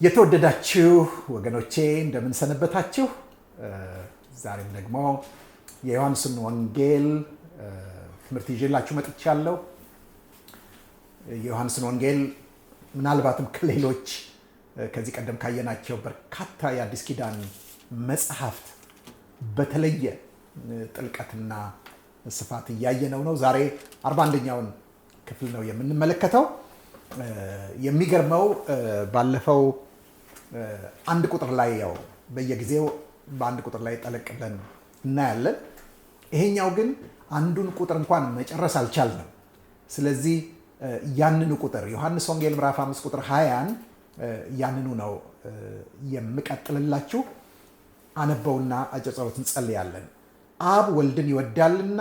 የተወደዳችሁ ወገኖቼ እንደምን ሰነበታችሁ? ዛሬም ደግሞ የዮሐንስን ወንጌል ትምህርት ይዤላችሁ መጥቻለሁ። የዮሐንስን ወንጌል ምናልባትም ከሌሎች ከዚህ ቀደም ካየናቸው በርካታ የአዲስ ኪዳን መጽሐፍት በተለየ ጥልቀትና ስፋት እያየነው ነው። ዛሬ 41ኛውን ክፍል ነው የምንመለከተው። የሚገርመው ባለፈው አንድ ቁጥር ላይ ያው በየጊዜው በአንድ ቁጥር ላይ ጠለቅ ብለን እናያለን። ይሄኛው ግን አንዱን ቁጥር እንኳን መጨረስ አልቻልንም። ስለዚህ ያንኑ ቁጥር ዮሐንስ ወንጌል ምዕራፍ 5 ቁጥር 20ን ያንኑ ነው የምቀጥልላችሁ። አነበውና አጭር ጸሎት እንጸልያለን። አብ ወልድን ይወዳልና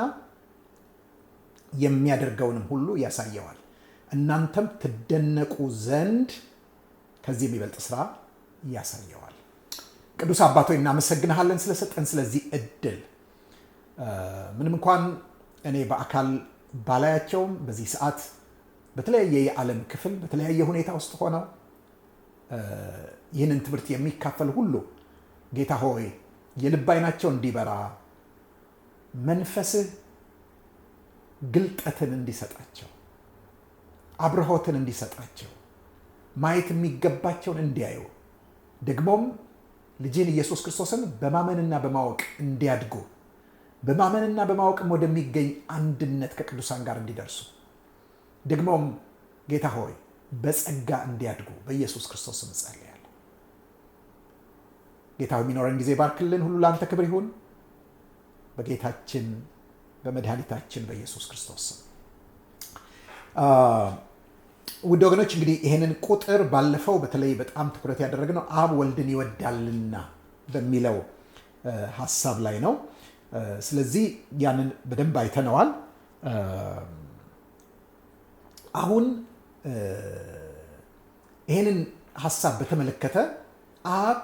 የሚያደርገውንም ሁሉ ያሳየዋል፣ እናንተም ትደነቁ ዘንድ ከዚህ የሚበልጥ ስራ ያሳየዋል። ቅዱስ አባት ሆይ እናመሰግንሃለን ስለሰጠን ስለዚህ እድል። ምንም እንኳን እኔ በአካል ባላያቸውም በዚህ ሰዓት በተለያየ የዓለም ክፍል በተለያየ ሁኔታ ውስጥ ሆነው ይህንን ትምህርት የሚካፈል ሁሉ ጌታ ሆይ የልብ ዓይናቸው እንዲበራ መንፈስህ ግልጠትን እንዲሰጣቸው አብርሆትን እንዲሰጣቸው ማየት የሚገባቸውን እንዲያዩ ደግሞም ልጅን ኢየሱስ ክርስቶስን በማመንና በማወቅ እንዲያድጉ በማመንና በማወቅም ወደሚገኝ አንድነት ከቅዱሳን ጋር እንዲደርሱ ደግሞም ጌታ ሆይ በጸጋ እንዲያድጉ በኢየሱስ ክርስቶስ እንጸልያለን። ጌታ ሆይ የሚኖረን ጊዜ ባርክልን። ሁሉ ለአንተ ክብር ይሁን በጌታችን በመድኃኒታችን በኢየሱስ ክርስቶስ። ውድ ወገኖች እንግዲህ ይሄንን ቁጥር ባለፈው በተለይ በጣም ትኩረት ያደረግነው አብ ወልድን ይወዳልና በሚለው ሀሳብ ላይ ነው። ስለዚህ ያንን በደንብ አይተነዋል። አሁን ይሄንን ሀሳብ በተመለከተ አብ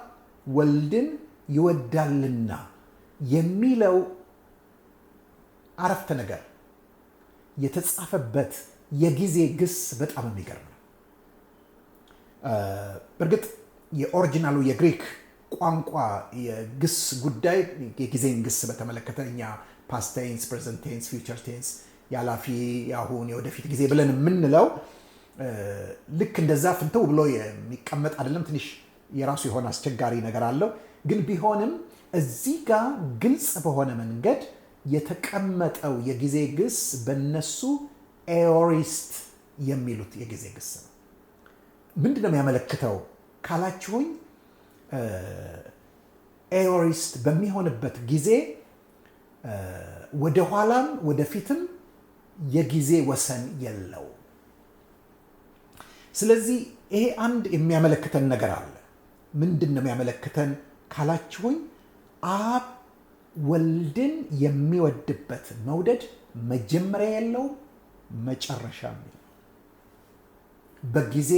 ወልድን ይወዳልና የሚለው አረፍተ ነገር የተጻፈበት የጊዜ ግስ በጣም የሚገርም ነው። በእርግጥ የኦሪጂናሉ የግሪክ ቋንቋ የግስ ጉዳይ የጊዜን ግስ በተመለከተ እኛ ፓስት ቴንስ፣ ፕሬዘንት ቴንስ፣ ፊውቸር ቴንስ ያላፊ፣ የአሁን፣ የወደፊት ጊዜ ብለን የምንለው ልክ እንደዛ ፍንትው ብሎ የሚቀመጥ አይደለም። ትንሽ የራሱ የሆነ አስቸጋሪ ነገር አለው። ግን ቢሆንም እዚህ ጋር ግልጽ በሆነ መንገድ የተቀመጠው የጊዜ ግስ በነሱ ኤኦሪስት የሚሉት የጊዜ ግስ ነው። ምንድን ነው የሚያመለክተው ካላችሁኝ፣ ኤኦሪስት በሚሆንበት ጊዜ ወደ ኋላም ወደፊትም የጊዜ ወሰን የለው። ስለዚህ ይሄ አንድ የሚያመለክተን ነገር አለ። ምንድን ነው የሚያመለክተን ካላችሁኝ፣ አብ ወልድን የሚወድበት መውደድ መጀመሪያ የለውም መጨረሻ የለውም፣ በጊዜ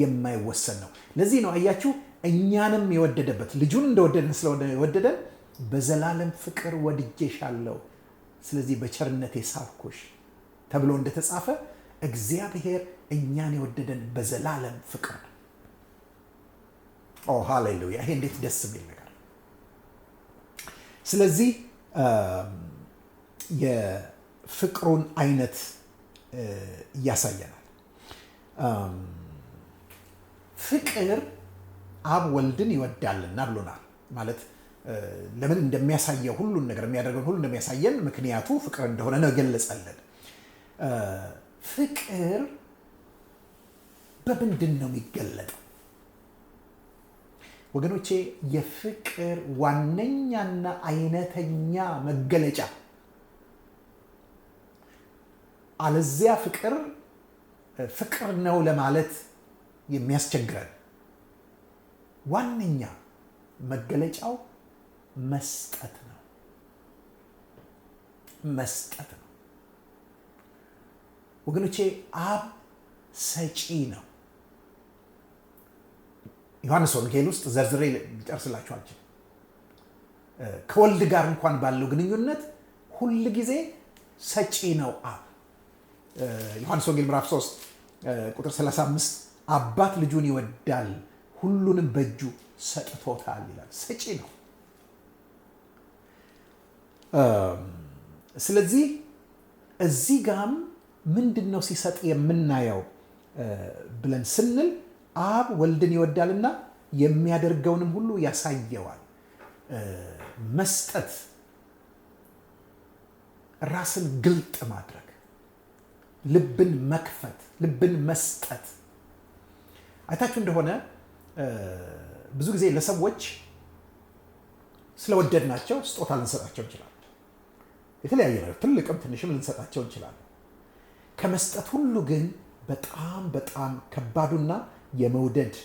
የማይወሰን ነው። ለዚህ ነው አያችሁ እኛንም የወደደበት ልጁን እንደወደደን ስለሆነ የወደደን በዘላለም ፍቅር ወድጄሻለሁ ስለዚህ በቸርነቴ ሳብኩሽ ተብሎ እንደተጻፈ እግዚአብሔር እኛን የወደደን በዘላለም ፍቅር ነው። ኦ ሃሌሉያ! ይሄ እንዴት ደስ የሚል ነገር! ስለዚህ የፍቅሩን አይነት ያሳየናል። ፍቅር አብ ወልድን ይወዳልና ብሎናል። ማለት ለምን እንደሚያሳየው ሁሉን ነገር የሚያደርገውን ሁሉ እንደሚያሳየን ምክንያቱ ፍቅር እንደሆነ ነው ገለጸልን። ፍቅር በምንድን ነው የሚገለጠው? ወገኖቼ የፍቅር ዋነኛና አይነተኛ መገለጫ አለዚያ ፍቅር ነው ለማለት የሚያስቸግረን ዋነኛ መገለጫው መስጠት ነው። መስጠት ነው ወገኖቼ። አብ ሰጪ ነው። ዮሐንስ ወንጌል ውስጥ ዘርዝሬ ሊጨርስላችሁ አልችልም። ከወልድ ጋር እንኳን ባለው ግንኙነት ሁል ጊዜ ሰጪ ነው አብ። ዮሐንስ ወንጌል ምዕራፍ 3 ቁጥር 35 አባት ልጁን ይወዳል ሁሉንም በእጁ ሰጥቶታል ይላል። ሰጪ ነው። ስለዚህ እዚህ ጋም ምንድን ነው ሲሰጥ የምናየው ብለን ስንል አብ ወልድን ይወዳልና የሚያደርገውንም ሁሉ ያሳየዋል። መስጠት፣ ራስን ግልጥ ማድረግ፣ ልብን መክፈት፣ ልብን መስጠት። አይታችሁ እንደሆነ ብዙ ጊዜ ለሰዎች ስለወደድናቸው ስጦታ ልንሰጣቸው እንችላለን። የተለያየ ነገር ትልቅም ትንሽም ልንሰጣቸው እንችላለን። ከመስጠት ሁሉ ግን በጣም በጣም ከባዱና የመውደድ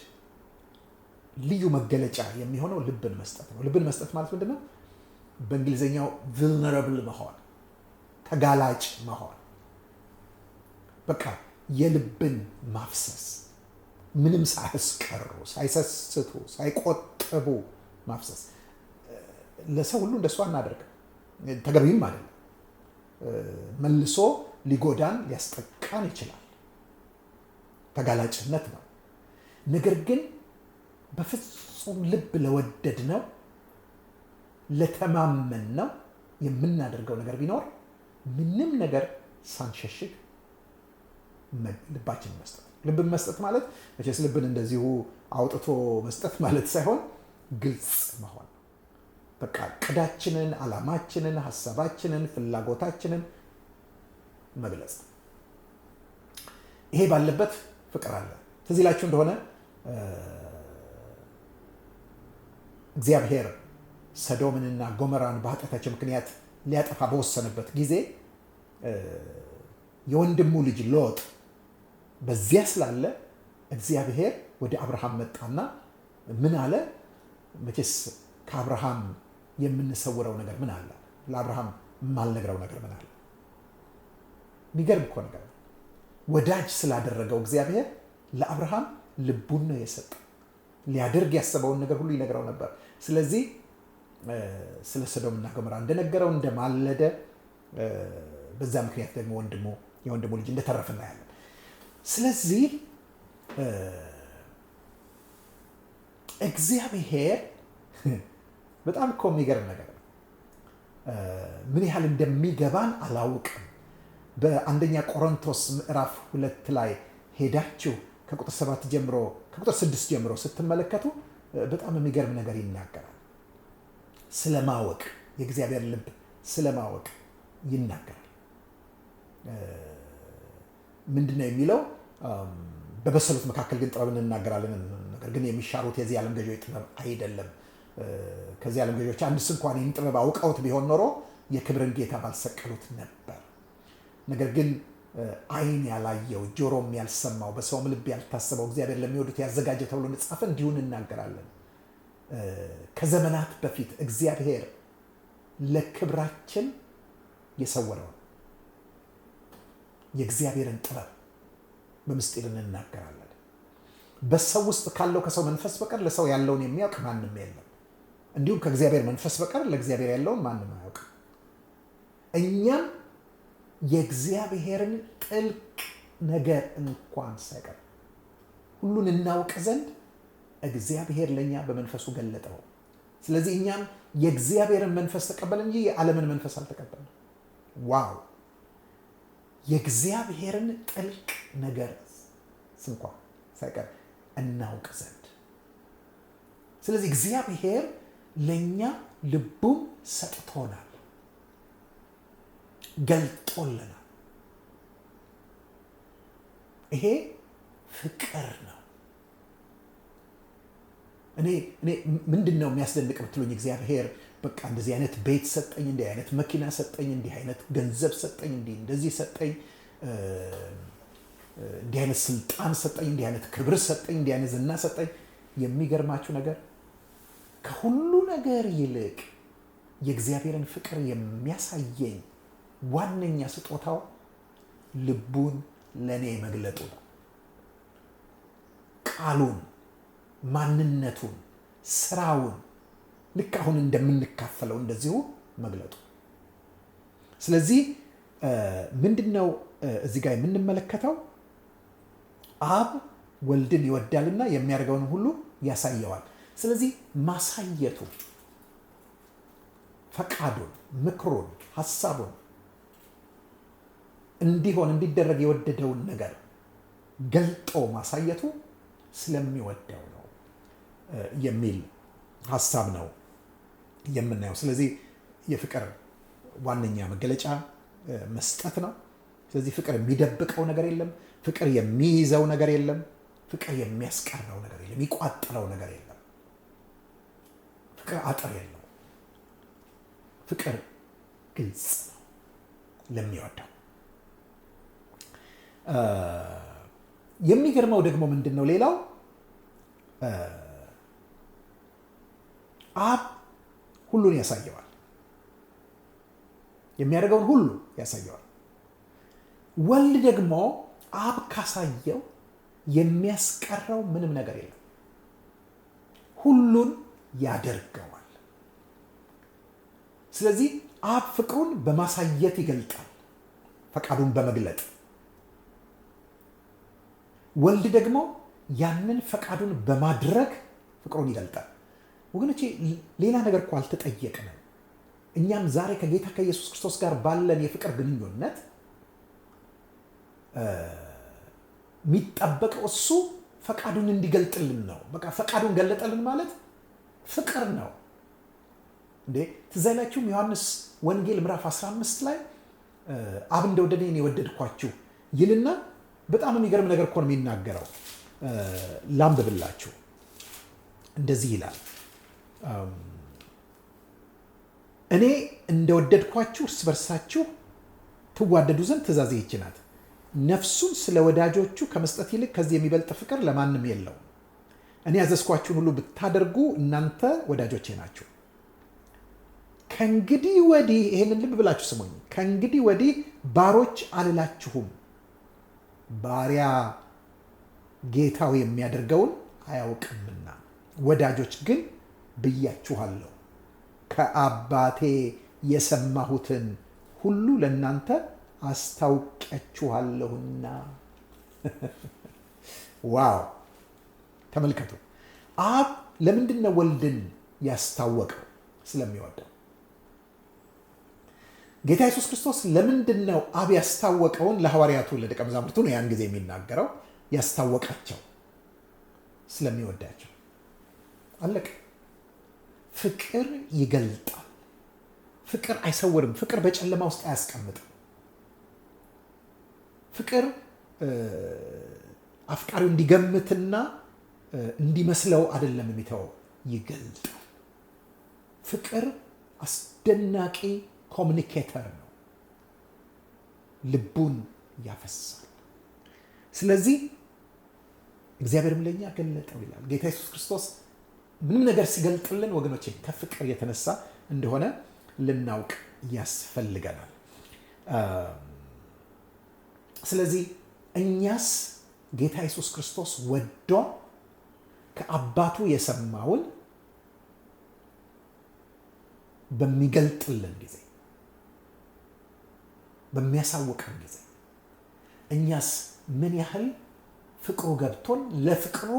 ልዩ መገለጫ የሚሆነው ልብን መስጠት ነው። ልብን መስጠት ማለት ምንድን ነው? በእንግሊዝኛው vulnerable መሆን፣ ተጋላጭ መሆን፣ በቃ የልብን ማፍሰስ፣ ምንም ሳያስቀሩ፣ ሳይሰስቱ፣ ሳይቆጥቡ ማፍሰስ። ለሰው ሁሉ እንደሱ አናደርግም፣ ተገቢም አይደለም። መልሶ ሊጎዳን ሊያስጠቃን ይችላል። ተጋላጭነት ነው። ነገር ግን በፍጹም ልብ ለወደድ ነው ለተማመን ነው የምናደርገው ነገር ቢኖር ምንም ነገር ሳንሸሽግ ልባችንን መስጠት። ልብን መስጠት ማለት መቼስ ልብን እንደዚሁ አውጥቶ መስጠት ማለት ሳይሆን ግልጽ መሆን፣ በቃ ዕቅዳችንን፣ ዓላማችንን፣ ሀሳባችንን፣ ፍላጎታችንን መግለጽ። ይሄ ባለበት ፍቅር አለ። ትዝ ይላችሁ እንደሆነ እግዚአብሔር ሰዶምንና ጎሞራን በኃጢአታቸው ምክንያት ሊያጠፋ በወሰነበት ጊዜ የወንድሙ ልጅ ሎጥ በዚያ ስላለ እግዚአብሔር ወደ አብርሃም መጣና ምን አለ? መቼስ ከአብርሃም የምንሰውረው ነገር ምን አለ? ለአብርሃም የማልነግረው ነገር ምን አለ? የሚገርም እኮ ነገር ነው። ወዳጅ ስላደረገው እግዚአብሔር ለአብርሃም ልቡን ነው የሰጠው። ሊያደርግ ያሰበውን ነገር ሁሉ ይነግረው ነበር። ስለዚህ ስለ ሰዶምና ገሞራ እንደነገረው እንደማለደ፣ በዛ ምክንያት ደግሞ የወንድሙ ልጅ እንደተረፈ እናያለን። ስለዚህ እግዚአብሔር በጣም እኮ የሚገርም ነገር ነው። ምን ያህል እንደሚገባን አላውቅም። በአንደኛ ቆሮንቶስ ምዕራፍ 2 ላይ ሄዳችሁ ከቁጥር 7 ጀምሮ ከቁጥር 6 ጀምሮ ስትመለከቱ በጣም የሚገርም ነገር ይናገራል። ስለማወቅ፣ የእግዚአብሔር ልብ ስለማወቅ ይናገራል። ምንድን ነው የሚለው? በበሰሉት መካከል ግን ጥበብን እንናገራለን፣ ነገር ግን የሚሻሩት የዚህ ዓለም ገዢዎች ጥበብ አይደለም። ከዚህ ዓለም ገዢዎች አንድስ እንኳን ይህን ጥበብ አውቀውት ቢሆን ኖሮ የክብርን ጌታ ባልሰቀሉት ነበር። ነገር ግን ዓይን ያላየው ጆሮም ያልሰማው በሰውም ልብ ያልታሰበው እግዚአብሔር ለሚወዱት ያዘጋጀ ተብሎ እንደተጻፈ እንዲሁ እንናገራለን። ከዘመናት በፊት እግዚአብሔር ለክብራችን የሰወረውን የእግዚአብሔርን ጥበብ በምስጢር እንናገራለን። በሰው ውስጥ ካለው ከሰው መንፈስ በቀር ለሰው ያለውን የሚያውቅ ማንም የለም። እንዲሁም ከእግዚአብሔር መንፈስ በቀር ለእግዚአብሔር ያለውን ማንም አያውቅም። እኛም የእግዚአብሔርን ጥልቅ ነገር እንኳን ሳይቀር ሁሉን እናውቅ ዘንድ እግዚአብሔር ለእኛ በመንፈሱ ገለጠው። ስለዚህ እኛም የእግዚአብሔርን መንፈስ ተቀበልን እንጂ የዓለምን መንፈስ አልተቀበልን። ዋው! የእግዚአብሔርን ጥልቅ ነገር እንኳን ሳይቀር እናውቅ ዘንድ። ስለዚህ እግዚአብሔር ለእኛ ልቡን ሰጥቶናል፣ ገልጦልናል። ይሄ ፍቅር ነው። እኔ ምንድን ነው የሚያስደንቅ ብትሉኝ፣ እግዚአብሔር በቃ እንደዚህ አይነት ቤት ሰጠኝ፣ እንዲህ አይነት መኪና ሰጠኝ፣ እንዲህ አይነት ገንዘብ ሰጠኝ፣ እንደዚህ ሰጠኝ፣ እንዲህ አይነት ስልጣን ሰጠኝ፣ እንዲህ አይነት ክብር ሰጠኝ፣ እንዲህ አይነት ዝና ሰጠኝ። የሚገርማችሁ ነገር ከሁሉ ነገር ይልቅ የእግዚአብሔርን ፍቅር የሚያሳየኝ ዋነኛ ስጦታው ልቡን ለእኔ መግለጡ ነው። ቃሉን፣ ማንነቱን፣ ስራውን ልክ አሁን እንደምንካፈለው እንደዚሁ መግለጡ። ስለዚህ ምንድን ነው እዚህ ጋር የምንመለከተው? አብ ወልድን ይወዳልና የሚያደርገውን ሁሉ ያሳየዋል። ስለዚህ ማሳየቱ ፈቃዱን፣ ምክሩን፣ ሐሳቡን እንዲሆን እንዲደረግ የወደደውን ነገር ገልጦ ማሳየቱ ስለሚወደው ነው የሚል ሐሳብ ነው የምናየው። ስለዚህ የፍቅር ዋነኛ መገለጫ መስጠት ነው። ስለዚህ ፍቅር የሚደብቀው ነገር የለም። ፍቅር የሚይዘው ነገር የለም። ፍቅር የሚያስቀረው ነገር የለም። የሚቋጥረው ነገር የለም። ፍቅር አጥር የለው። ፍቅር ግልጽ ነው ለሚወደው። የሚገርመው ደግሞ ምንድን ነው? ሌላው አብ ሁሉን ያሳየዋል። የሚያደርገውን ሁሉ ያሳየዋል። ወልድ ደግሞ አብ ካሳየው የሚያስቀረው ምንም ነገር የለም። ሁሉን ያደርገዋል። ስለዚህ አብ ፍቅሩን በማሳየት ይገልጣል፣ ፈቃዱን በመግለጥ። ወልድ ደግሞ ያንን ፈቃዱን በማድረግ ፍቅሩን ይገልጣል። ወገኖቼ ሌላ ነገር እኮ አልተጠየቅንም። እኛም ዛሬ ከጌታ ከኢየሱስ ክርስቶስ ጋር ባለን የፍቅር ግንኙነት የሚጠበቀው እሱ ፈቃዱን እንዲገልጥልን ነው። በቃ ፈቃዱን ገለጠልን ማለት ፍቅር ነው እንዴ። ትዝ አይላችሁም? ዮሐንስ ወንጌል ምዕራፍ 15 ላይ አብ እንደወደደኝ እኔ የወደድኳችሁ ይልና በጣም የሚገርም ነገር እኮ ነው የሚናገረው። ላንብብላችሁ። እንደዚህ ይላል፣ እኔ እንደወደድኳችሁ እርስ በርሳችሁ ትዋደዱ ዘንድ ትእዛዜ ይህች ናት፣ ነፍሱን ስለ ወዳጆቹ ከመስጠት ይልቅ ከዚህ የሚበልጥ ፍቅር ለማንም የለውም። እኔ ያዘዝኳችሁን ሁሉ ብታደርጉ እናንተ ወዳጆቼ ናችሁ። ከእንግዲህ ወዲህ፣ ይሄንን ልብ ብላችሁ ስሙኝ፣ ከእንግዲህ ወዲህ ባሮች አልላችሁም፣ ባሪያ ጌታው የሚያደርገውን አያውቅምና፣ ወዳጆች ግን ብያችኋለሁ። ከአባቴ የሰማሁትን ሁሉ ለእናንተ አስታውቂያችኋለሁና። ዋው! ተመልከቱ። አብ ለምንድን ነው ወልድን ያስታወቀው? ስለሚወደው። ጌታ ኢየሱስ ክርስቶስ ለምንድን ነው አብ ያስታወቀውን ለሐዋርያቱ ለደቀ መዛሙርቱ ነው ያን ጊዜ የሚናገረው? ያስታወቃቸው ስለሚወዳቸው። አለቀ። ፍቅር ይገልጣል። ፍቅር አይሰውርም። ፍቅር በጨለማ ውስጥ አያስቀምጥም። ፍቅር አፍቃሪው እንዲገምትና እንዲመስለው አይደለም የሚተወው፣ ይገልጣል። ፍቅር አስደናቂ ኮሚኒኬተር ነው። ልቡን ያፈሳል። ስለዚህ እግዚአብሔርም ለእኛ ገለጠው ይላል። ጌታ ኢየሱስ ክርስቶስ ምንም ነገር ሲገልጥልን ወገኖቼ ከፍቅር የተነሳ እንደሆነ ልናውቅ ያስፈልገናል። ስለዚህ እኛስ ጌታ ኢየሱስ ክርስቶስ ወዶ ከአባቱ የሰማውን በሚገልጥልን ጊዜ፣ በሚያሳውቀን ጊዜ እኛስ ምን ያህል ፍቅሩ ገብቶን ለፍቅሩ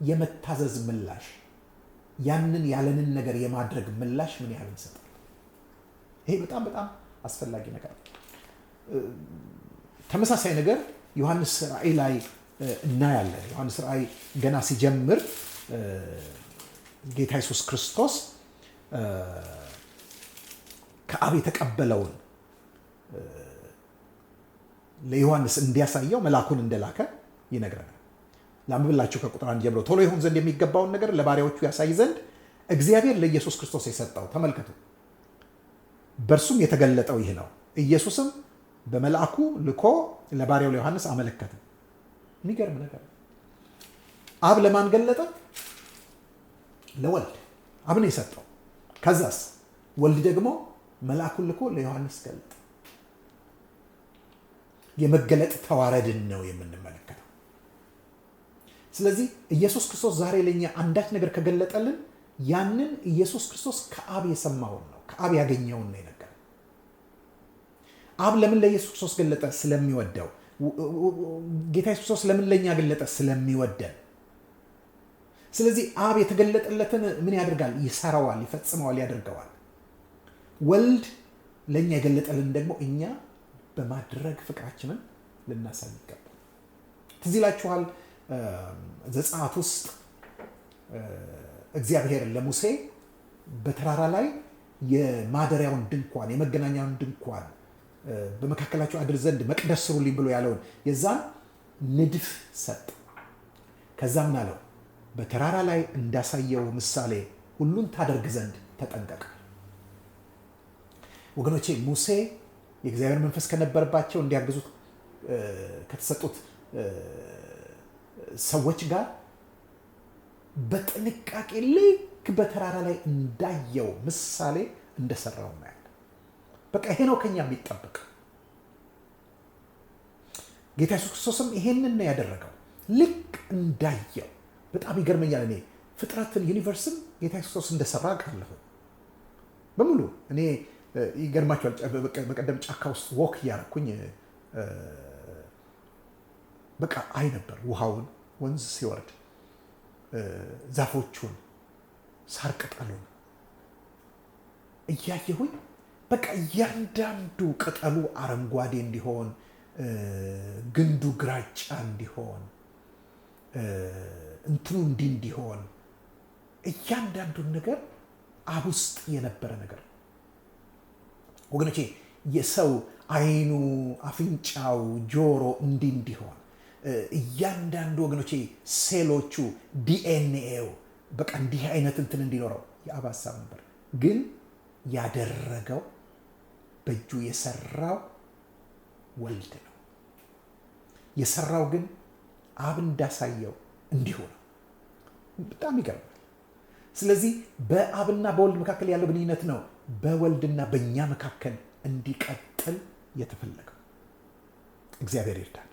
የመታዘዝ ምላሽ፣ ያንን ያለንን ነገር የማድረግ ምላሽ ምን ያህል እንሰጣለን? ይሄ በጣም በጣም አስፈላጊ ነገር ነው። ተመሳሳይ ነገር ዮሐንስ ራእይ ላይ እናያለን። ዮሐንስ ራእይ ገና ሲጀምር ጌታ ኢየሱስ ክርስቶስ ከአብ የተቀበለውን ለዮሐንስ እንዲያሳየው መልአኩን እንደላከ ይነግረናል። ላንብብላችሁ ከቁጥር 1 ጀምሮ። ቶሎ ይሆን ዘንድ የሚገባውን ነገር ለባሪያዎቹ ያሳይ ዘንድ እግዚአብሔር ለኢየሱስ ክርስቶስ የሰጠው። ተመልከቱ። በእርሱም የተገለጠው ይህ ነው። ኢየሱስም በመልአኩ ልኮ ለባሪያው ለዮሐንስ አመለከተ። የሚገርም ነገር። አብ ለማን ገለጠ? ለወልድ። አብ ነው የሰጠው። ከዛስ ወልድ ደግሞ መልአኩን ልኮ ለዮሐንስ ገለጠ። የመገለጥ ተዋረድን ነው የምንመለከተው። ስለዚህ ኢየሱስ ክርስቶስ ዛሬ ለኛ አንዳች ነገር ከገለጠልን ያንን ኢየሱስ ክርስቶስ ከአብ የሰማውን ነው፣ ከአብ ያገኘውን ነው የነገረን። አብ ለምን ለኢየሱስ ክርስቶስ ገለጠ? ስለሚወደው። ጌታ ኢየሱስ ክርስቶስ ለምን ለኛ ገለጠ? ስለሚወደን። ስለዚህ አብ የተገለጠለትን ምን ያደርጋል? ይሰራዋል፣ ይፈጽመዋል፣ ያደርገዋል። ወልድ ለእኛ የገለጠልን ደግሞ እኛ በማድረግ ፍቅራችንን ልናሳይ ይገባል። ትዝ ይላችኋል ዘጸአት ውስጥ እግዚአብሔር ለሙሴ በተራራ ላይ የማደሪያውን ድንኳን የመገናኛውን ድንኳን በመካከላቸው አድር ዘንድ መቅደስ ስሩልኝ ብሎ ያለውን የዛን ንድፍ ሰጠ። ከዛ ምን አለው? በተራራ ላይ እንዳሳየው ምሳሌ ሁሉን ታደርግ ዘንድ ተጠንቀቅ። ወገኖቼ ሙሴ የእግዚአብሔር መንፈስ ከነበረባቸው እንዲያግዙት ከተሰጡት ሰዎች ጋር በጥንቃቄ ልክ በተራራ ላይ እንዳየው ምሳሌ እንደሰራው እናያለን። በቃ ይሄ ነው ከኛ የሚጠበቅ። ጌታ ኢየሱስ ክርስቶስም ይሄንን ነው ያደረገው፣ ልክ እንዳየው። በጣም ይገርመኛል። እኔ ፍጥረትን ዩኒቨርስን ጌታ ኢየሱስ ክርስቶስ እንደሰራ አውቃለሁ በሙሉ። እኔ ይገርማችኋል፣ በቀደም ጫካ ውስጥ ወክ እያደረኩኝ በቃ አይ ነበር ውሃውን፣ ወንዝ ሲወርድ፣ ዛፎቹን፣ ሳር ቅጠሉን እያየሁኝ በቃ እያንዳንዱ ቅጠሉ አረንጓዴ እንዲሆን፣ ግንዱ ግራጫ እንዲሆን፣ እንትኑ እንዲሆን እያንዳንዱን ነገር አብ ውስጥ የነበረ ነገር ወገኖቼ። የሰው አይኑ፣ አፍንጫው፣ ጆሮ እንዲሆን እያንዳንዱ ወገኖቼ ሴሎቹ፣ ዲኤንኤው በቃ እንዲህ አይነት እንትን እንዲኖረው የአብ ሀሳብ ነበር። ግን ያደረገው በእጁ የሰራው ወልድ ነው። የሰራው ግን አብ እንዳሳየው እንዲሁ ነው። በጣም ይገርማል። ስለዚህ በአብና በወልድ መካከል ያለው ግንኙነት ነው በወልድና በእኛ መካከል እንዲቀጥል የተፈለገው። እግዚአብሔር ይርዳል።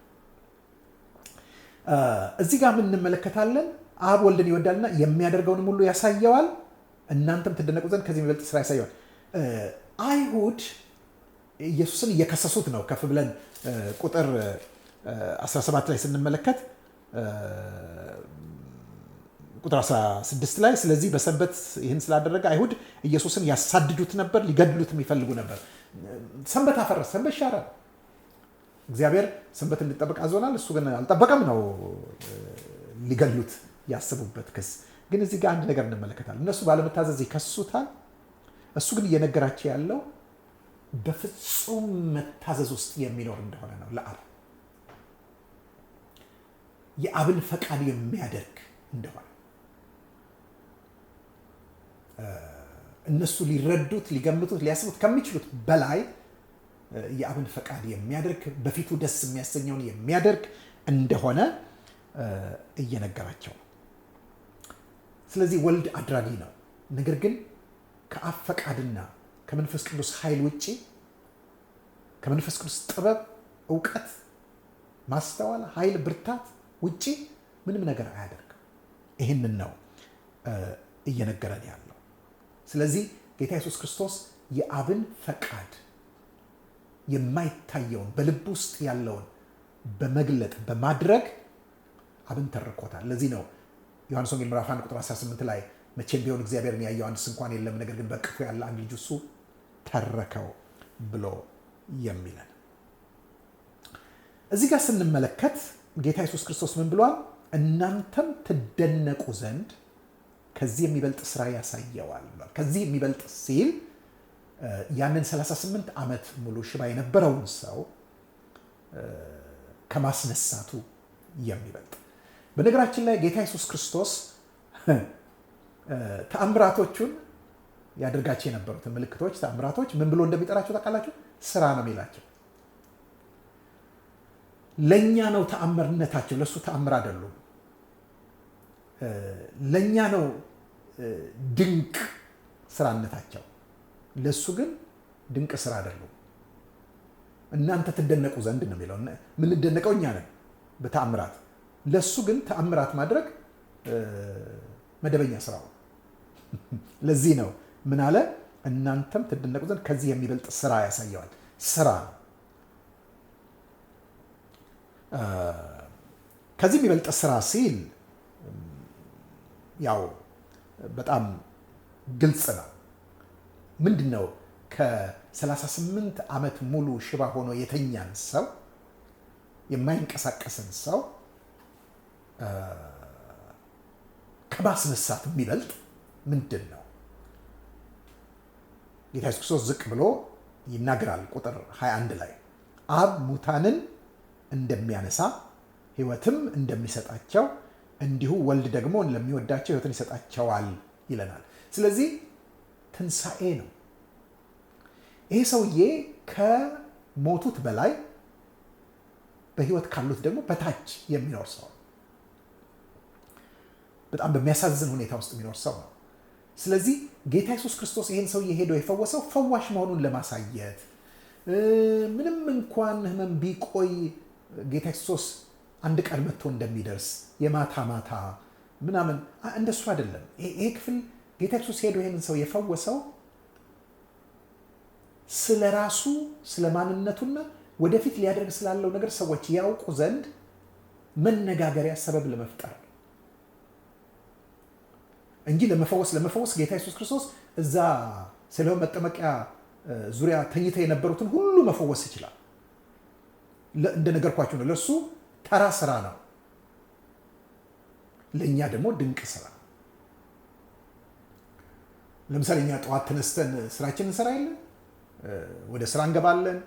እዚህ ጋር ምን እንመለከታለን? አብ ወልድን ይወዳልና የሚያደርገውንም ሁሉ ያሳየዋል፣ እናንተም ትደነቁ ዘንድ ከዚህ የሚበልጥ ስራ ያሳየዋል። አይሁድ ኢየሱስን እየከሰሱት ነው። ከፍ ብለን ቁጥር 17 ላይ ስንመለከት ቁጥር 16 ላይ ስለዚህ በሰንበት ይህን ስላደረገ አይሁድ ኢየሱስን ያሳድዱት ነበር፣ ሊገድሉትም ይፈልጉ ነበር። ሰንበት አፈረሰ፣ ሰንበት ሻረ። እግዚአብሔር ሰንበት እንዲጠበቅ አዞናል፣ እሱ ግን አልጠበቀም ነው ሊገሉት ያስቡበት ክስ። ግን እዚህ ጋር አንድ ነገር እንመለከታለን። እነሱ ባለመታዘዝ ይከሱታል። እሱ ግን እየነገራቸው ያለው በፍጹም መታዘዝ ውስጥ የሚኖር እንደሆነ ነው። ለአብ የአብን ፈቃድ የሚያደርግ እንደሆነ እነሱ ሊረዱት፣ ሊገምቱት፣ ሊያስቡት ከሚችሉት በላይ የአብን ፈቃድ የሚያደርግ በፊቱ ደስ የሚያሰኘውን የሚያደርግ እንደሆነ እየነገራቸው ነው። ስለዚህ ወልድ አድራጊ ነው። ነገር ግን ከአብ ፈቃድና ከመንፈስ ቅዱስ ኃይል ውጪ፣ ከመንፈስ ቅዱስ ጥበብ፣ እውቀት፣ ማስተዋል፣ ኃይል፣ ብርታት ውጪ ምንም ነገር አያደርግም። ይህንን ነው እየነገረን ያለው። ስለዚህ ጌታ ኢየሱስ ክርስቶስ የአብን ፈቃድ የማይታየውን በልብ ውስጥ ያለውን በመግለጥ በማድረግ አብን ተርኮታል። ለዚህ ነው ዮሐንስ ወንጌል ምዕራፍ 1 ቁጥር 18 ላይ መቼም ቢሆን እግዚአብሔርን ያየው አንድስ እንኳን የለም፣ ነገር ግን በእቅፉ ያለ አንድ ልጁ እሱ ተረከው ብሎ የሚለን። እዚህ ጋር ስንመለከት ጌታ ኢየሱስ ክርስቶስ ምን ብሏል? እናንተም ትደነቁ ዘንድ ከዚህ የሚበልጥ ስራ ያሳየዋል ብሏል። ከዚህ የሚበልጥ ሲል ያንን 38 ዓመት ሙሉ ሽባ የነበረውን ሰው ከማስነሳቱ የሚበልጥ። በነገራችን ላይ ጌታ ኢየሱስ ክርስቶስ ተአምራቶቹን ያደርጋቸው የነበሩትን ምልክቶች፣ ተአምራቶች ምን ብሎ እንደሚጠራቸው ታውቃላችሁ? ስራ ነው የሚላቸው። ለእኛ ነው ተአምርነታቸው፣ ለእሱ ተአምር አይደሉም። ለእኛ ነው ድንቅ ስራነታቸው፣ ለእሱ ግን ድንቅ ስራ አይደሉም። እናንተ ትደነቁ ዘንድ ነው የሚለው። የምንደነቀው እኛ ነን በተአምራት፣ ለእሱ ግን ተአምራት ማድረግ መደበኛ ስራው። ለዚህ ነው ምን አለ? እናንተም ትደነቁ ዘንድ ከዚህ የሚበልጥ ስራ ያሳየዋል። ስራ ነው። ከዚህ የሚበልጥ ስራ ሲል ያው በጣም ግልጽ ነው። ምንድን ነው ከ38 ዓመት ሙሉ ሽባ ሆኖ የተኛን ሰው የማይንቀሳቀስን ሰው ከማስነሳት የሚበልጥ ምንድን ነው? ጌታ ኢየሱስ ክርስቶስ ዝቅ ብሎ ይናገራል። ቁጥር 21 ላይ አብ ሙታንን እንደሚያነሳ ሕይወትም እንደሚሰጣቸው እንዲሁ ወልድ ደግሞ ለሚወዳቸው ሕይወትን ይሰጣቸዋል ይለናል። ስለዚህ ትንሣኤ ነው። ይሄ ሰውዬ ከሞቱት በላይ በሕይወት ካሉት ደግሞ በታች የሚኖር ሰው፣ በጣም በሚያሳዝን ሁኔታ ውስጥ የሚኖር ሰው ነው። ስለዚህ ጌታ ኢየሱስ ክርስቶስ ይሄን ሰውዬ ሄዶ የፈወሰው ፈዋሽ መሆኑን ለማሳየት፣ ምንም እንኳን ህመም ቢቆይ ጌታ ኢየሱስ አንድ ቀን መጥቶ እንደሚደርስ የማታ ማታ ምናምን እንደሱ አይደለም። ይሄ ክፍል ጌታ ኢየሱስ ሄዶ ይሄንን ሰው የፈወሰው ስለ ራሱ ስለ ማንነቱና ወደፊት ሊያደርግ ስላለው ነገር ሰዎች ያውቁ ዘንድ መነጋገሪያ ሰበብ ለመፍጠር እንጂ ለመፈወስ ጌታ ኢየሱስ ክርስቶስ እዛ ሲሎን መጠመቂያ ዙሪያ ተኝተው የነበሩትን ሁሉ መፈወስ ይችላል። እንደነገርኳችሁ ነው። ለሱ ተራ ስራ ነው፣ ለእኛ ደግሞ ድንቅ ስራ። ለምሳሌ እኛ ጠዋት ተነስተን ስራችንን እንሰራ የለን፣ ወደ ስራ እንገባለን።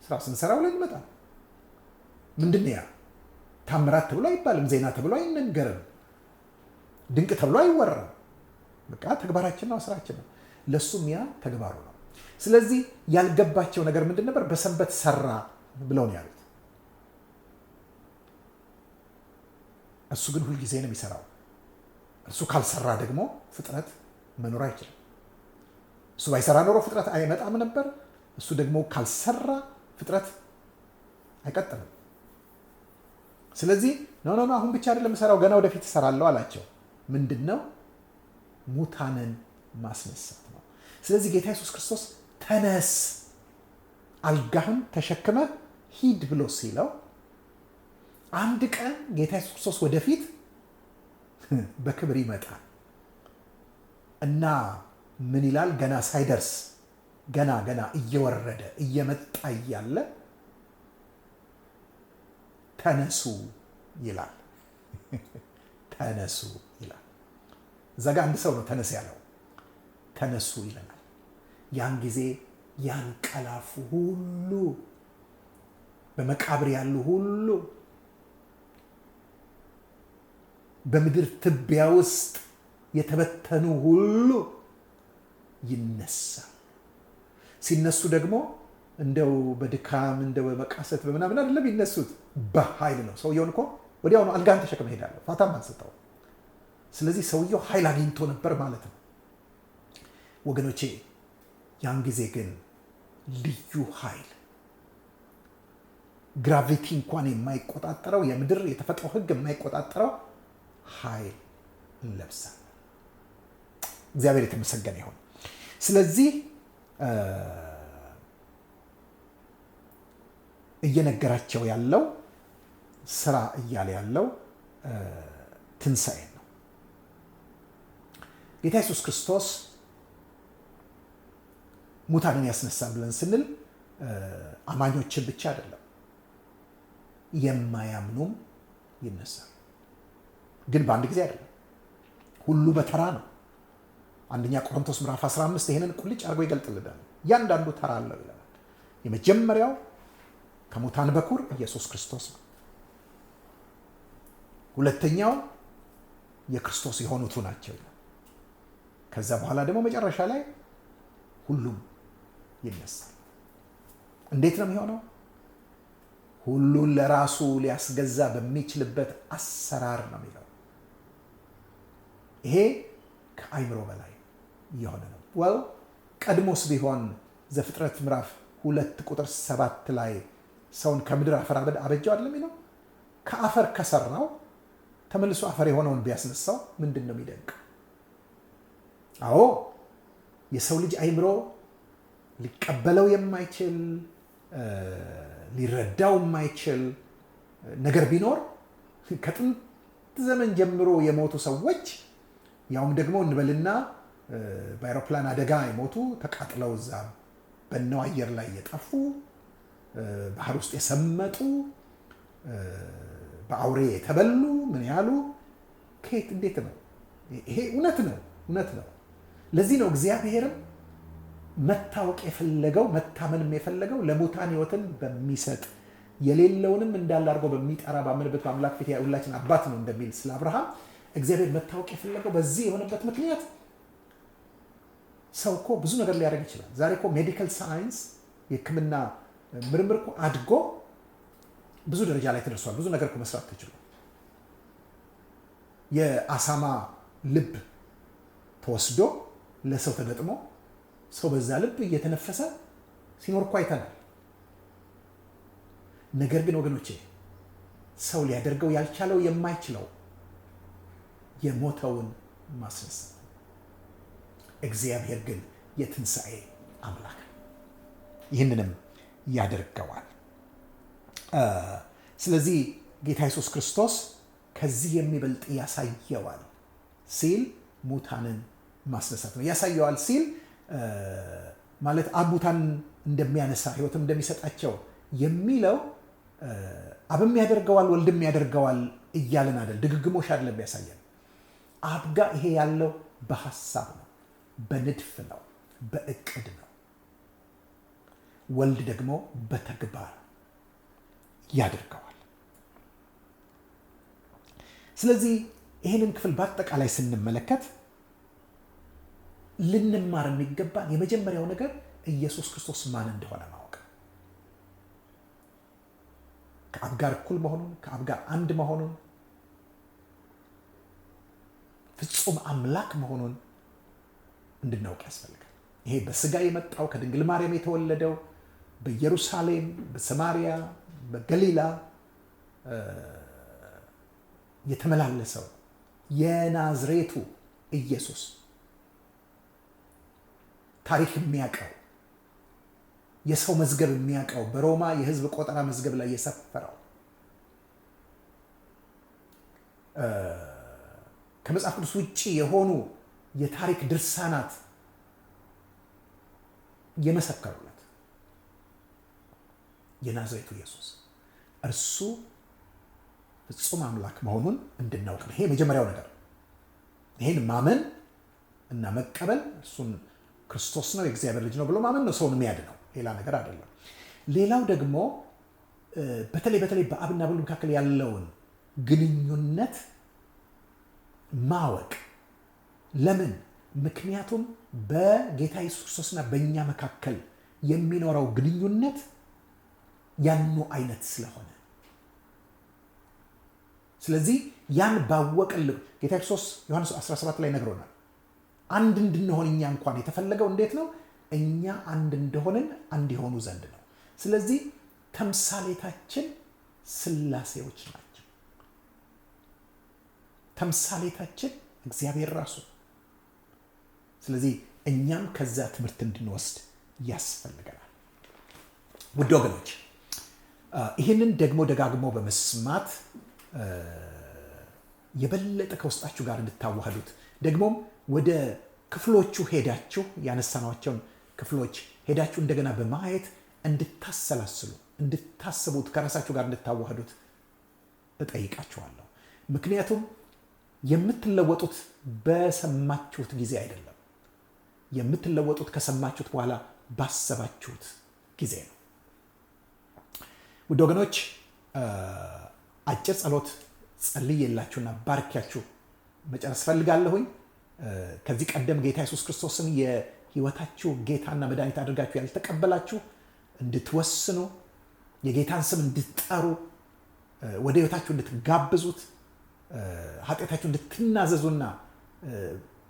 ስራ ስንሰራ ውለን እንመጣለን። ምንድን ነው ያ? ታምራት ተብሎ አይባልም፣ ዜና ተብሎ አይነገርም፣ ድንቅ ተብሎ አይወራም። በቃ ተግባራችን ነው፣ ስራችን ነው። ለሱም ያ ተግባሩ ነው። ስለዚህ ያልገባቸው ነገር ምንድን ነበር? በሰንበት ሰራ ብለው ነው ያሉት። እሱ ግን ሁልጊዜ ነው የሚሰራው። እሱ ካልሰራ ደግሞ ፍጥረት መኖር አይችልም። እሱ ባይሰራ ኖሮ ፍጥረት አይመጣም ነበር። እሱ ደግሞ ካልሰራ ፍጥረት አይቀጥልም። ስለዚህ ኖ አሁን ብቻ አይደለም እሰራው፣ ገና ወደፊት እሰራለሁ አላቸው። ምንድን ነው? ሙታንን ማስነሳት ነው። ስለዚህ ጌታ ኢየሱስ ክርስቶስ ተነስ፣ አልጋህን ተሸክመ ሂድ ብሎ ሲለው አንድ ቀን ጌታ ኢየሱስ ክርስቶስ ወደፊት በክብር ይመጣል እና ምን ይላል? ገና ሳይደርስ ገና እየወረደ እየመጣ እያለ ተነሱ ይላል። ተነሱ ይላል። እዛ ጋ አንድ ሰው ነው ተነስ ያለው። ተነሱ ይለናል። ያን ጊዜ ያንቀላፉ ሁሉ፣ በመቃብር ያሉ ሁሉ፣ በምድር ትቢያ ውስጥ የተበተኑ ሁሉ ይነሳል። ሲነሱ ደግሞ እንደው በድካም እንደው በመቃሰት በምናምን አይደለም ይነሱት፣ በኃይል ነው። ሰውየውን እኮ ወዲያውኑ አልጋን ተሸክመ ሄዳለሁ፣ ፋታም አንስተው። ስለዚህ ሰውየው ኃይል አግኝቶ ነበር ማለት ነው። ወገኖቼ ያን ጊዜ ግን ልዩ ኃይል፣ ግራቪቲ እንኳን የማይቆጣጠረው፣ የምድር የተፈጥሮ ሕግ የማይቆጣጠረው ኃይል እንለብሳለን። እግዚአብሔር የተመሰገነ ይሁን። ስለዚህ እየነገራቸው ያለው ስራ እያለ ያለው ትንሣኤ ነው። ጌታ ኢየሱስ ክርስቶስ ሙታንን ያስነሳል ብለን ስንል አማኞችን ብቻ አይደለም፣ የማያምኑም ይነሳል። ግን በአንድ ጊዜ አይደለም፣ ሁሉ በተራ ነው። አንደኛ ቆሮንቶስ ምዕራፍ 15 ይሄንን ቁልጭ አድርጎ ይገልጥልናል። እያንዳንዱ ተራ አለው ይለናል። የመጀመሪያው ከሙታን በኩር ኢየሱስ ክርስቶስ ነው። ሁለተኛው የክርስቶስ የሆኑቱ ናቸው ይላል። ከዛ በኋላ ደግሞ መጨረሻ ላይ ሁሉም ይነሳል። እንዴት ነው የሚሆነው? ሁሉን ለራሱ ሊያስገዛ በሚችልበት አሰራር ነው የሚለው። ይሄ ከአይምሮ በላይ የሆነ ነው። ወል ቀድሞስ ቢሆን ዘፍጥረት ምዕራፍ 2 ቁጥር 7 ላይ ሰውን ከምድር አፈር አበጀው አይደለም የሚለው? ከአፈር ከሰራው ተመልሶ አፈር የሆነውን ቢያስነሳው ምንድን ነው የሚደንቅ? አዎ የሰው ልጅ አይምሮ ሊቀበለው የማይችል ሊረዳው የማይችል ነገር ቢኖር ከጥንት ዘመን ጀምሮ የሞቱ ሰዎች ያውም ደግሞ እንበልና በአይሮፕላን አደጋ የሞቱ ተቃጥለው እዛ በነው አየር ላይ የጠፉ ባህር ውስጥ የሰመጡ በአውሬ የተበሉ ምን ያሉ ከየት እንዴት ነው? ይሄ እውነት ነው። ለዚህ ነው እግዚአብሔርም መታወቅ የፈለገው መታመንም የፈለገው ለሙታን ሕይወትን በሚሰጥ የሌለውንም እንዳለ አድርጎ በሚጠራ ባመነበት በአምላክ ፊት የሁላችን አባት ነው እንደሚል ስለ አብርሃም እግዚአብሔር መታወቅ የፈለገው በዚህ የሆነበት ምክንያት ሰው እኮ ብዙ ነገር ሊያደርግ ይችላል። ዛሬ እኮ ሜዲካል ሳይንስ የሕክምና ምርምር እኮ አድጎ ብዙ ደረጃ ላይ ተደርሷል። ብዙ ነገር እኮ መስራት ተችሏል። የአሳማ ልብ ተወስዶ ለሰው ተገጥሞ ሰው በዛ ልብ እየተነፈሰ ሲኖር እኮ አይተናል። ነገር ግን ወገኖቼ ሰው ሊያደርገው ያልቻለው የማይችለው የሞተውን ማስነሳት፣ እግዚአብሔር ግን የትንሣኤ አምላክ ይህንንም ያደርገዋል። ስለዚህ ጌታ ኢየሱስ ክርስቶስ ከዚህ የሚበልጥ ያሳየዋል ሲል ሙታንን ማስነሳት ነው። ያሳየዋል ሲል ማለት አብ ሙታን እንደሚያነሳ ሕይወትም እንደሚሰጣቸው የሚለው አብም ያደርገዋል ወልድም ያደርገዋል እያለን አይደል፣ ድግግሞሽ አይደለም ያሳየን። አብ ጋር ይሄ ያለው በሐሳብ ነው፣ በንድፍ ነው፣ በእቅድ ነው። ወልድ ደግሞ በተግባር ያደርገዋል። ስለዚህ ይህንን ክፍል በአጠቃላይ ስንመለከት ልንማር የሚገባን የመጀመሪያው ነገር ኢየሱስ ክርስቶስ ማን እንደሆነ ማወቅ፣ ከአብ ጋር እኩል መሆኑን፣ ከአብ ጋር አንድ መሆኑን፣ ፍጹም አምላክ መሆኑን እንድናውቅ ያስፈልጋል። ይሄ በስጋ የመጣው ከድንግል ማርያም የተወለደው በኢየሩሳሌም፣ በሰማሪያ፣ በገሊላ የተመላለሰው የናዝሬቱ ኢየሱስ ታሪክ የሚያውቀው የሰው መዝገብ የሚያውቀው በሮማ የሕዝብ ቆጠራ መዝገብ ላይ የሰፈረው ከመጽሐፍ ቅዱስ ውጭ የሆኑ የታሪክ ድርሳናት የመሰከሩለት የናዝሬቱ ኢየሱስ እርሱ ፍጹም አምላክ መሆኑን እንድናውቅ ነው። ይሄ የመጀመሪያው ነገር። ይሄን ማመን እና መቀበል እርሱን ክርስቶስ ነው የእግዚአብሔር ልጅ ነው ብሎ ማመን ነው ሰውን የሚያድነው፣ ሌላ ነገር አይደለም። ሌላው ደግሞ በተለይ በአብና በወልድ መካከል ያለውን ግንኙነት ማወቅ። ለምን? ምክንያቱም በጌታ ኢየሱስ ክርስቶስና በእኛ መካከል የሚኖረው ግንኙነት ያኑ አይነት ስለሆነ፣ ስለዚህ ያን ባወቅን ጌታ ክርስቶስ ዮሐንስ 17 ላይ ነግሮናል። አንድ እንድንሆን እኛ እንኳን የተፈለገው እንዴት ነው? እኛ አንድ እንደሆንን አንድ የሆኑ ዘንድ ነው። ስለዚህ ተምሳሌታችን ሥላሴዎች ናቸው። ተምሳሌታችን እግዚአብሔር ራሱ። ስለዚህ እኛም ከዛ ትምህርት እንድንወስድ ያስፈልገናል። ውድ ወገኖች ይህንን ደግሞ ደጋግሞ በመስማት የበለጠ ከውስጣችሁ ጋር እንድታዋህዱት ደግሞም ወደ ክፍሎቹ ሄዳችሁ ያነሳናቸውን ክፍሎች ሄዳችሁ እንደገና በማየት እንድታሰላስሉ እንድታስቡት ከራሳችሁ ጋር እንድታዋህዱት እጠይቃችኋለሁ። ምክንያቱም የምትለወጡት በሰማችሁት ጊዜ አይደለም። የምትለወጡት ከሰማችሁት በኋላ ባሰባችሁት ጊዜ ነው። ውድ ወገኖች አጭር ጸሎት ጸልዬላችሁና ባርኪያችሁ መጨረስ ፈልጋለሁኝ። ከዚህ ቀደም ጌታ ኢየሱስ ክርስቶስን የሕይወታችሁ ጌታና መድኃኒት አድርጋችሁ ያልተቀበላችሁ እንድትወስኑ፣ የጌታን ስም እንድትጠሩ፣ ወደ ሕይወታችሁ እንድትጋብዙት፣ ኃጢአታችሁ እንድትናዘዙና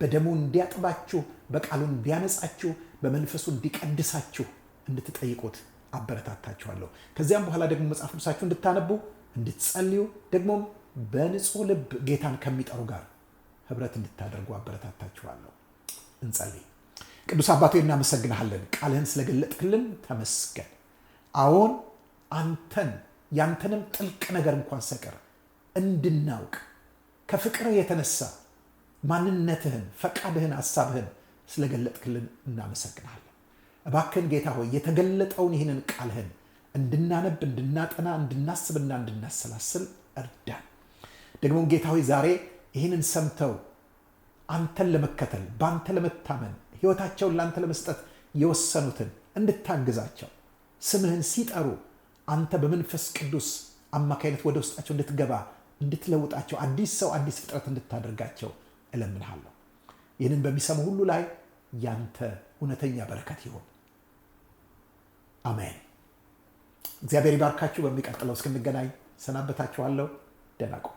በደሙ እንዲያጥባችሁ፣ በቃሉ እንዲያነጻችሁ፣ በመንፈሱ እንዲቀድሳችሁ እንድትጠይቁት አበረታታችኋለሁ። ከዚያም በኋላ ደግሞ መጽሐፍ ቅዱሳችሁ እንድታነቡ፣ እንድትጸልዩ፣ ደግሞም በንጹህ ልብ ጌታን ከሚጠሩ ጋር ህብረት እንድታደርጉ አበረታታችኋለሁ። እንጸልይ። ቅዱስ አባቶ እናመሰግንሃለን፣ ቃልህን ስለገለጥክልን ተመስገን። አዎን አንተን ያንተንም ጥልቅ ነገር እንኳን ሰቀር እንድናውቅ ከፍቅር የተነሳ ማንነትህን፣ ፈቃድህን፣ ሐሳብህን ስለገለጥክልን እናመሰግናለን። እባክህን ጌታ ሆይ የተገለጠውን ይህንን ቃልህን እንድናነብ፣ እንድናጠና፣ እንድናስብና እንድናሰላስል እርዳን። ደግሞም ጌታ ሆይ ዛሬ ይህንን ሰምተው አንተን ለመከተል በአንተ ለመታመን ሕይወታቸውን ለአንተ ለመስጠት የወሰኑትን እንድታግዛቸው፣ ስምህን ሲጠሩ አንተ በመንፈስ ቅዱስ አማካይነት ወደ ውስጣቸው እንድትገባ እንድትለውጣቸው፣ አዲስ ሰው አዲስ ፍጥረት እንድታደርጋቸው እለምንሃለሁ። ይህንን በሚሰሙ ሁሉ ላይ ያንተ እውነተኛ በረከት ይሁን። አሜን። እግዚአብሔር ይባርካችሁ። በሚቀጥለው እስክንገናኝ ሰናበታችኋለሁ። ደህና ቆዩ።